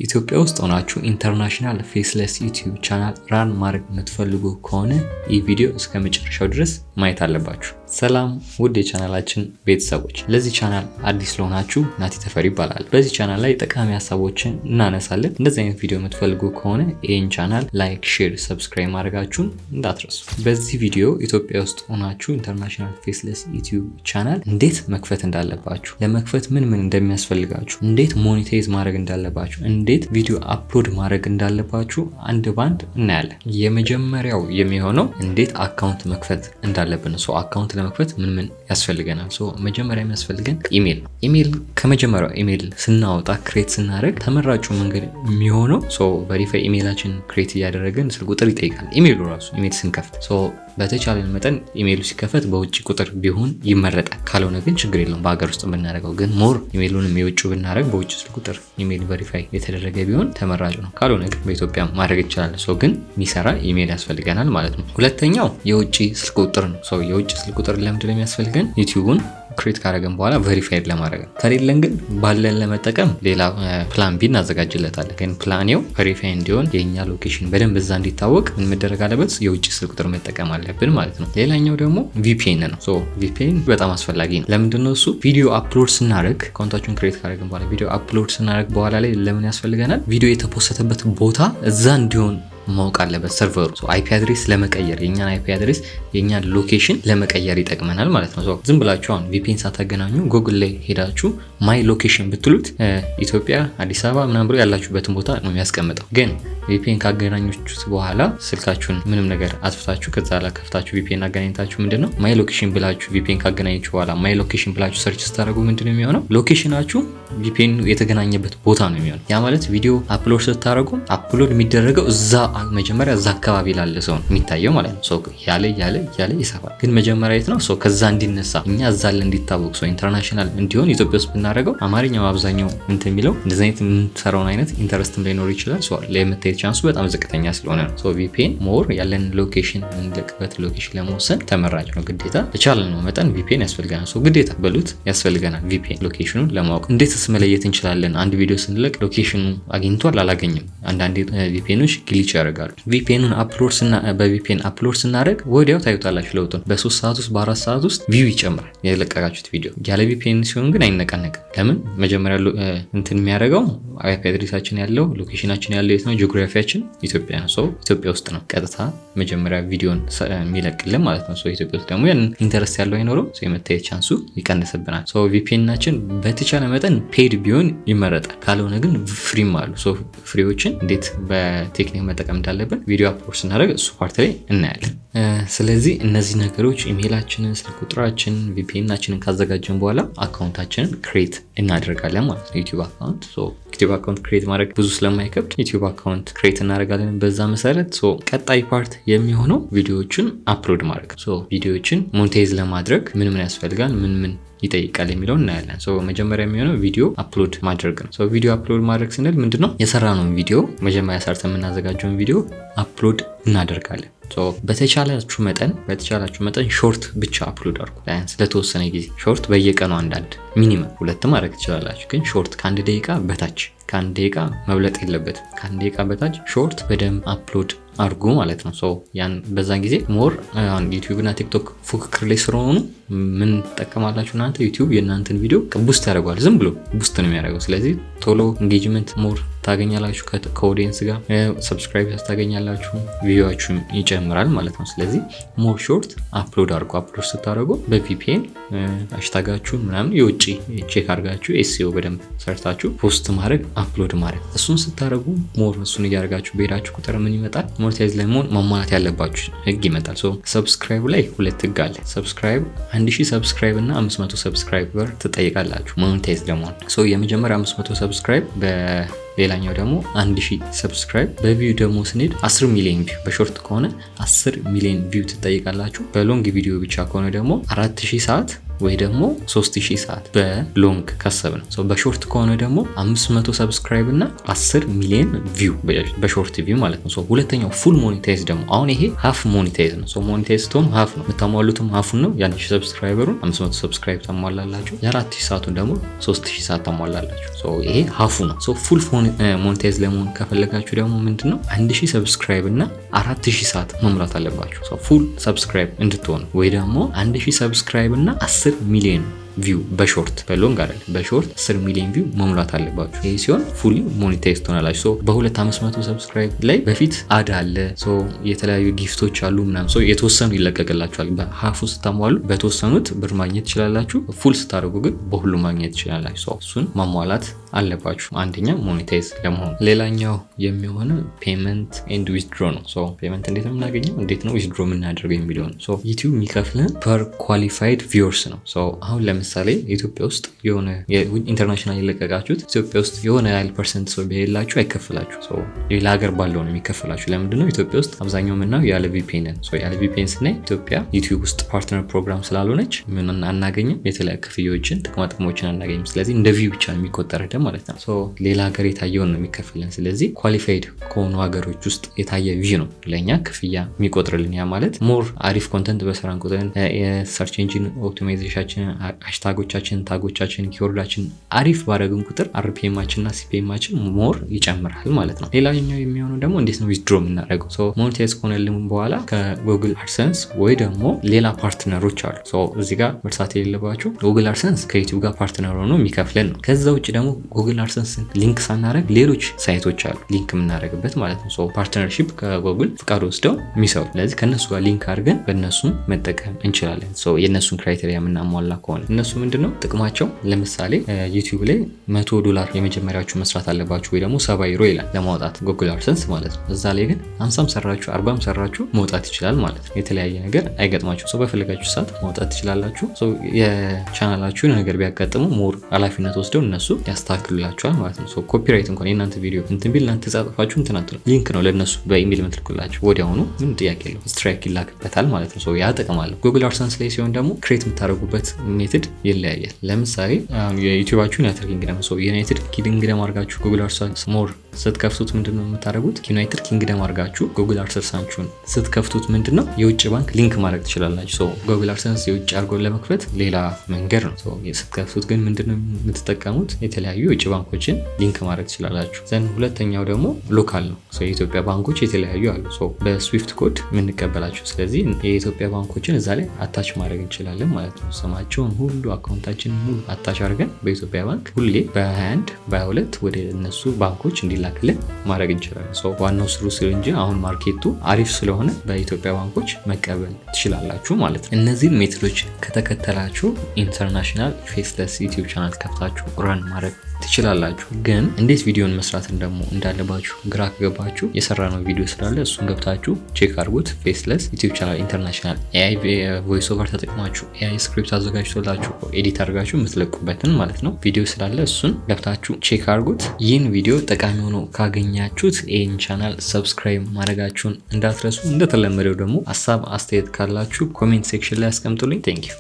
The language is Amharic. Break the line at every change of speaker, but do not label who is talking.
ኢትዮጵያ ውስጥ ሆናችሁ ኢንተርናሽናል ፌስለስ ዩቲዩብ ቻናል ራን ማድረግ የምትፈልጉ ከሆነ ይህ ቪዲዮ እስከ መጨረሻው ድረስ ማየት አለባችሁ። ሰላም ውድ የቻናላችን ቤተሰቦች፣ ለዚህ ቻናል አዲስ ለሆናችሁ ናቲ ተፈሪ ይባላል። በዚህ ቻናል ላይ ጠቃሚ ሀሳቦችን እናነሳለን። እንደዚህ አይነት ቪዲዮ የምትፈልጉ ከሆነ ይህን ቻናል ላይክ፣ ሼር፣ ሰብስክራይብ ማድረጋችሁን እንዳትረሱ። በዚህ ቪዲዮ ኢትዮጵያ ውስጥ ሆናችሁ ኢንተርናሽናል ፌስለስ ዩቲዩብ ቻናል እንዴት መክፈት እንዳለባችሁ፣ ለመክፈት ምን እንደሚያስፈልጋችሁ፣ እንዴት ሞኔታይዝ ማድረግ እንዳለባችሁ፣ እንዴት ቪዲዮ አፕሎድ ማድረግ እንዳለባችሁ አንድ ባንድ እናያለን። የመጀመሪያው የሚሆነው እንዴት አካውንት መክፈት እንዳለብን ነው። አካውንት ለመክፈት ምን ያስፈልገናል? መጀመሪያ የሚያስፈልገን ኢሜል ነው። ኢሜል ከመጀመሪያው ኢሜል ስናወጣ ክሬት ስናደርግ ተመራጩ መንገድ የሚሆነው ቬሪፋይ ኢሜላችን ክሬት እያደረግን ስልክ ቁጥር ይጠይቃል። ኢሜሉ ራሱ ኢሜል ስንከፍት በተቻለን መጠን ኢሜሉ ሲከፈት በውጭ ቁጥር ቢሆን ይመረጣል። ካልሆነ ግን ችግር የለውም በሀገር ውስጥ ብናደርገው። ግን ሞር ኢሜሉንም የውጭ ብናደርግ በውጭ ስልክ ቁጥር ኢሜል ቬሪፋይ የተደረገ ቢሆን ተመራጭ ነው። ካልሆነ ግን በኢትዮጵያ ማድረግ ይችላል። ግን የሚሰራ ኢሜል ያስፈልገናል ማለት ነው። ሁለተኛው የውጭ ስልክ ቁጥር ነው። የውጭ ስልክ ቁጥር ለምንድን ነው የሚያስፈልገን? ዩቲዩቡን ክሬት ካደረግን በኋላ ቬሪፋይድ ለማድረግ ነው። ከሌለን ግን ባለን ለመጠቀም ሌላ ፕላን ቢ እናዘጋጅለታለን። ግን ፕላኔው ቬሪፋይ እንዲሆን የኛ ሎኬሽን በደንብ እዛ እንዲታወቅ ምን መደረግ አለበት? የውጭ ስልክ ቁጥር መጠቀም አለብን ማለት ነው። ሌላኛው ደግሞ ቪፒኤን ነው። ቪፒኤን በጣም አስፈላጊ ነው። ለምንድን ነው እሱ? ቪዲዮ አፕሎድ ስናደርግ አካውንታችሁን ክሬት ካደረግን በኋላ ቪዲዮ አፕሎድ ስናደርግ በኋላ ላይ ለምን ያስፈልገናል? ቪዲዮ የተፖሰተበት ቦታ እዛ እንዲሆን ማወቅ አለበት ሰርቨሩ። አይፒ አድሬስ ለመቀየር የኛን አይፒ አድሬስ የኛን ሎኬሽን ለመቀየር ይጠቅመናል ማለት ነው። ዝም ብላችሁ አሁን ቪፒኤን ሳታገናኙ ጉግል ላይ ሄዳችሁ ማይ ሎኬሽን ብትሉት ኢትዮጵያ፣ አዲስ አበባ ምናምን ብሎ ያላችሁበትን ቦታ ነው የሚያስቀምጠው። ግን ቪፒኤን ካገናኙት በኋላ ስልካችሁን ምንም ነገር አጥፍታችሁ ከዛ ላይ ከፍታችሁ ቪፒኤን አገናኝታችሁ ምንድነው ማይ ሎኬሽን ብላችሁ ቪፒኤን ካገናኛችሁ በኋላ ማይ ሎኬሽን ብላችሁ ሰርች ስታደርጉ ምንድነው የሚሆነው? ሎኬሽናችሁ ቪፒኤን የተገናኘበት ቦታ ነው የሚሆነው። ያ ማለት ቪዲዮ አፕሎድ ስታደርጉ አፕሎድ የሚደረገው እዛ መጀመሪያ እዛ አካባቢ ላለ ሰው የሚታየው ማለት ነው። ያለ ይሰፋል። ግን መጀመሪያ የት ነው? ከዛ እንዲነሳ እኛ እዛ ላይ እንዲታወቅ ኢንተርናሽናል እንዲሆን ኢትዮጵያ ውስጥ ብናደርገው አማርኛው አብዛኛው እንትን የሚለው እንደዚህ አይነት የምንሰራውን አይነት ኢንተረስትም ላይኖር ይችላል። ለመታየት ቻንሱ በጣም ዝቅተኛ ስለሆነ ነው። ቪፒኤን ሞር ያለን ሎኬሽን የምንለቅበት ሎኬሽን ለመወሰን ተመራጭ ነው። ግዴታ በቻልነው መጠን ቪፒኤን ያስፈልገናል። ግዴታ በሉት ያስፈልገናል ቪፒኤን ሎኬሽኑን ለማወቅ። እንዴትስ መለየት እንችላለን? አንድ ቪዲዮ ስንለቅ ሎኬሽኑ አግኝቷል አላገኝም? አንዳንድ ቪፒኤኖች ግሊች ያደርጋሉ። ቪፒኤኑን በቪፒኤን አፕሎድ ስናደርግ ወዲያው ታዩታላችሁ ለውጡን። በ3 ሰዓት ውስጥ በ4 ሰዓት ውስጥ ቪው ይጨምራል የለቀቃችሁት ቪዲዮ። ያለ ቪፒኤን ሲሆን ግን አይነቃነቅም። ለምን? መጀመሪያ እንትን የሚያደርገው አይፒ አድሬሳችን ያለው ሎኬሽናችን ያለው የት ነው? ጂኦግራፊያችን ኢትዮጵያ ነው። ኢትዮጵያ ውስጥ ነው ቀጥታ መጀመሪያ ቪዲዮን የሚለቅልን ማለት ነው። ኢትዮጵያ ውስጥ ደግሞ ያን ኢንተረስት ያለው አይኖረው፣ የመታየት ቻንሱ ይቀንስብናል። ቪፒኤናችን በተቻለ መጠን ፔድ ቢሆን ይመረጣል። ካልሆነ ግን ፍሪም አሉ። ፍሪዎችን እንዴት በቴክኒክ መጠቀም እንዳለብን ቪዲዮ አፕሎድ ስናደርግ እሱ ፓርት ላይ እናያለን። ስለዚህ እነዚህ ነገሮች ኢሜይላችንን፣ ስልክ ቁጥራችንን፣ ቪፒኤናችንን ካዘጋጀን በኋላ አካውንታችንን ክሬት እናደርጋለን ማለት ነው። ዩቲዩብ አካውንት ዩቲዩብ አካውንት ክሬት ማድረግ ብዙ ስለማይከብድ ዩቲዩብ አካውንት ክሬት እናደርጋለን። በዛ መሰረት ቀጣይ ፓርት የሚሆነው ቪዲዮዎችን አፕሎድ ማድረግ። ቪዲዮዎችን ሞኔታይዝ ለማድረግ ምን ያስፈልጋል፣ ምን ይጠይቃል የሚለው እናያለን። መጀመሪያ የሚሆነው ቪዲዮ አፕሎድ ማድረግ ነው። ቪዲዮ አፕሎድ ማድረግ ስንል ምንድነው? የሰራነውን ቪዲዮ መጀመሪያ ሰርተን የምናዘጋጀውን ቪዲዮ አፕሎድ እናደርጋለን። በተቻላችሁ መጠን ሾርት ብቻ አፕሎድ አድርጉ። ስለተወሰነ ጊዜ ሾርት በየቀኑ አንዳንድ ሚኒመም 2 ማድረግ ትችላላችሁ። ግን ሾርት ከ1 ደቂቃ በታች ከ1 ደቂቃ መብለጥ የለበትም። ከ1 ደቂቃ በታች ሾርት በደንብ አፕሎድ አድርጉ ማለት ነው። ያን በዛን ጊዜ ሞር ዩቲዩብ እና ቲክቶክ ፉክክር ላይ ስለሆኑ ምን ትጠቀማላችሁ እናንተ? ዩቲዩብ የእናንተን ቪዲዮ ቡስት ያደርገዋል። ዝም ብሎ ቡስት ነው የሚያደርገው። ስለዚህ ቶሎ ኢንጌጅመንት ሞር ታገኛላችሁ ከኦዲየንስ ጋር፣ ሰብስክራይብ ታገኛላችሁ፣ ቪዲዮአችሁም ይጨምራል ማለት ነው። ስለዚህ ሞር ሾርት አፕሎድ አድርጉ። አፕሎድ ስታደርጉ በቪፒኤን ሃሽታጋችሁን ምናምን የውጭ ቼክ አድርጋችሁ ኤስኢኦ በደንብ ሰርታችሁ ፖስት ማድረግ አፕሎድ ማድረግ። እሱን ስታደርጉ ሞር እሱን እያደረጋችሁ በሄዳችሁ ቁጥር ምን ይመጣል? ሞኔታይዝ ላይ ማሟላት ያለባችሁ ህግ ይመጣል። ሰብስክራይብ ላይ 2 ህግ አለ። ሰብስክራይብ 1000 ሰብስክራይብ እና 500 ሰብስክራይበር ትጠይቃላችሁ ሞኔታይዝ ለመሆን። የመጀመሪያ 500 ሰብስክራይብ ሌላኛው ደግሞ 1000 ሰብስክራይብ። በቪው ደግሞ ስንሄድ 10 ሚሊዮን ቪው፣ በሾርት ከሆነ 10 ሚሊዮን ቪው ትጠይቃላችሁ። በሎንግ ቪዲዮ ብቻ ከሆነ ደግሞ 4000 ሰዓት ወይ ደግሞ 3000 ሰዓት በሎንግ ካሰብን ነው። በሾርት ከሆነ ደግሞ 500 ሰብስክራይብ እና 10 ሚሊዮን ቪው በሾርት ቪው ማለት ነው። ሁለተኛው ፉል ሞኔታይዝ ደግሞ አሁን ይሄ ሃፍ ሞኔታይዝ ነው። ሞኔታይዝ ቶም ሃፍ ነው የምታሟሉትም ሃፉን ነው። ያን 1000 ሰብስክራይበሩን 500 ሰብስክራይብ ታሟላላችሁ። የ4000 ሰዓቱን ደግሞ 3000 ሰዓት ታሟላላችሁ። ይሄ ሃፉ ነው። ፉል ሞኔታይዝ ለመሆን ከፈለጋችሁ ደግሞ ምንድነው 1000 ሰብስክራይብ እና 4000 ሰዓት መሙላት አለባችሁ። ፉል ሰብስክራይብ እንድትሆኑ ወይ ደግሞ 1000 ሰብስክራይብ እና 10 ሚሊዮን ቪው በሾርት በሎንግ አይደለም በሾርት 10 ሚሊዮን ቪው መሙላት አለባችሁ። ይሄ ሲሆን ፉሊ ሞኔታይዝ ትሆናላችሁ። በ2500 ሰብስክራይብ ላይ በፊት አድ አለ፣ የተለያዩ ጊፍቶች አሉ ምናምን የተወሰኑ ይለቀቅላችኋል። በሃፉ ስታሟሉ በተወሰኑት ብር ማግኘት ትችላላችሁ። ፉል ስታደርጉ ግን በሁሉ ማግኘት ትችላላችሁ። እሱን ማሟላት አለባችሁ አንደኛ ሞኔታይዝ ለመሆን። ሌላኛው የሚሆነው ፔመንት ኤንድ ዊዝድሮ ነው። ፔመንት እንዴት ነው የምናገኘው፣ እንዴት ነው ዊዝድሮ የምናደርገው የሚለው ነው። ዩቲዩብ የሚከፍለን ፐር ኳሊፋይድ ቪውወርስ ነው። አሁን ለምሳሌ ኢትዮጵያ ውስጥ የሆነ ኢንተርናሽናል የለቀቃችሁት ኢትዮጵያ ውስጥ የሆነ ያህል ፐርሰንት ሰው ቢሄድላችሁ አይከፍላችሁ። ሌላ ሀገር ባለው ነው የሚከፍላችሁ። ለምንድን ነው ኢትዮጵያ ውስጥ አብዛኛው ምናየው ያለ ቪፒኤን ነው። ያለ ቪፒኤን ስናይ ኢትዮጵያ ዩቲዩብ ውስጥ ፓርትነር ፕሮግራም ስላልሆነች ምን አናገኝም፣ የተለያዩ ክፍያዎችን ጥቅማጥቅሞችን አናገኝም። ስለዚህ እንደ ቪው ብቻ ነው የሚቆጠረው ማለት ነው። ሌላ ሀገር የታየውን ነው የሚከፍልን። ስለዚህ ኳሊፋይድ ከሆኑ ሀገሮች ውስጥ የታየ ቪው ነው ለእኛ ክፍያ የሚቆጥርልን። ያ ማለት ሞር አሪፍ ኮንተንት በሰራን ቁጥር የሰርች ኢንጂን ኦፕቲማይዜሽናችን፣ ሃሽታጎቻችን፣ ታጎቻችን፣ ኪወርዳችን አሪፍ ባደረግን ቁጥር አርፒኤማችን እና ሲፒኤማችን ሞር ይጨምራል ማለት ነው። ሌላኛው የሚሆነው ደግሞ እንዴት ነው ዊዝድሮ የምናደርገው። ሞኔታይዝ ከሆነልን በኋላ ከጉግል አድሰንስ ወይ ደግሞ ሌላ ፓርትነሮች አሉ። እዚህ ጋር መርሳት የሌለባችሁ ጉግል አድሰንስ ከዩቲዩብ ጋር ፓርትነር ሆኖ የሚከፍለን ነው። ከዛ ውጭ ደግሞ ጉግል አድሰንስ ሊንክ ሳናደርግ ሌሎች ሳይቶች አሉ ሊንክ የምናደርግበት ማለት ነው። ፓርትነርሺፕ ከጉግል ፍቃድ ወስደው የሚሰሩ፣ ስለዚህ ከነሱ ጋር ሊንክ አድርገን በእነሱም መጠቀም እንችላለን። የእነሱን ክራይቴሪያ የምናሟላ ከሆነ እነሱ ምንድነው ጥቅማቸው? ለምሳሌ ዩቲዩብ ላይ $100 የመጀመሪያዎቹ መስራት አለባችሁ ወይ ደግሞ 70 ዩሮ ይላል ለማውጣት ጉግል አድሰንስ ማለት ነው። እዛ ላይ ግን 50 ሰራችሁ 40 ሰራችሁ መውጣት ይችላል ማለት ነው። የተለያየ ነገር አይገጥማችሁ። በፈለጋችሁ ሰዓት ማውጣት ትችላላችሁ። የቻናላችሁን ነገር ቢያጋጥሙ ሞር ኃላፊነት ወስደው እነሱ ያስተካክሉላችኋል ማለት ነው። ኮፒራይት እንኳን የእናንተ ቪዲዮ እንትን ቢል እናንተ ጻፋችሁ እንትን አትሉ፣ ሊንክ ነው ለነሱ በኢሜል የምትልኩላችሁ ወዲያውኑ ምን ጥያቄ የለው ስትራይክ ይላክበታል ማለት ነው። ያ ጥቅም አለው። ጉግል አድሰንስ ላይ ሲሆን ደግሞ ክሬት የምታደርጉበት ሜትድ ይለያያል። ለምሳሌ የዩቲዩባችሁን ዩናይትድ ኪንግደም ዩናይትድ ኪንግደም አድርጋችሁ ጉግል አድሰንስ ሞር ስትከፍቱት ምንድነው የምታደርጉት? ዩናይትድ ኪንግደም አድርጋችሁ ጉግል አድሰንሳችሁን ስትከፍቱት ምንድነው የውጭ ባንክ ሊንክ ማድረግ ትችላላችሁ። ጉግል አድሰንስ የውጭ አድርጎ ለመክፈት ሌላ መንገድ ነው። ስትከፍቱት ግን ምንድነው የምትጠቀሙት? የተለያዩ የውጭ ባንኮችን ሊንክ ማድረግ ትችላላችሁ። ሁለተኛው ደግሞ ሎካል ነው። የኢትዮጵያ ባንኮች የተለያዩ አሉ በስዊፍት ኮድ የምንቀበላቸው። ስለዚህ የኢትዮጵያ ባንኮችን እዛ ላይ አታች ማድረግ እንችላለን ማለት ነው። ስማቸውን ሁሉ አካውንታችንን ሁሉ አታች አድርገን በኢትዮጵያ ባንክ ሁሌ በ21 በ22 ወደ እነሱ ባንኮች እንዲላክልን ማድረግ እንችላለን። ዋናው ስሩ እንጂ አሁን ማርኬቱ አሪፍ ስለሆነ በኢትዮጵያ ባንኮች መቀበል ትችላላችሁ ማለት ነው። እነዚህን ሜቶዶች ከተከተላችሁ ኢንተርናሽናል ፌስለስ ዩቲዩብ ቻናል ከፍታችሁ ራን ማድረግ ትችላላችሁ። ግን እንዴት ቪዲዮን መስራትን ደግሞ እንዳለባችሁ ግራ ከገባችሁ የሰራነው ቪዲዮ ስላለ እሱን ገብታችሁ ቼክ አድርጉት። ፌስለስ ዩቲዩብ ቻናል ኢንተርናሽናል ኤአይ ቮይስ ኦቨር ተጠቅማችሁ ኤአይ ስክሪፕት አዘጋጅቶላችሁ ኤዲት አድርጋችሁ የምትለቁበትን ማለት ነው ቪዲዮ ስላለ እሱን ገብታችሁ ቼክ አድርጉት። ይህን ቪዲዮ ጠቃሚ ሆኖ ካገኛችሁት ይህን ቻናል ሰብስክራይብ ማድረጋችሁን እንዳትረሱ። እንደተለመደው ደግሞ ሀሳብ አስተያየት ካላችሁ ኮሜንት ሴክሽን ላይ አስቀምጡልኝ። ቴንክ ዩ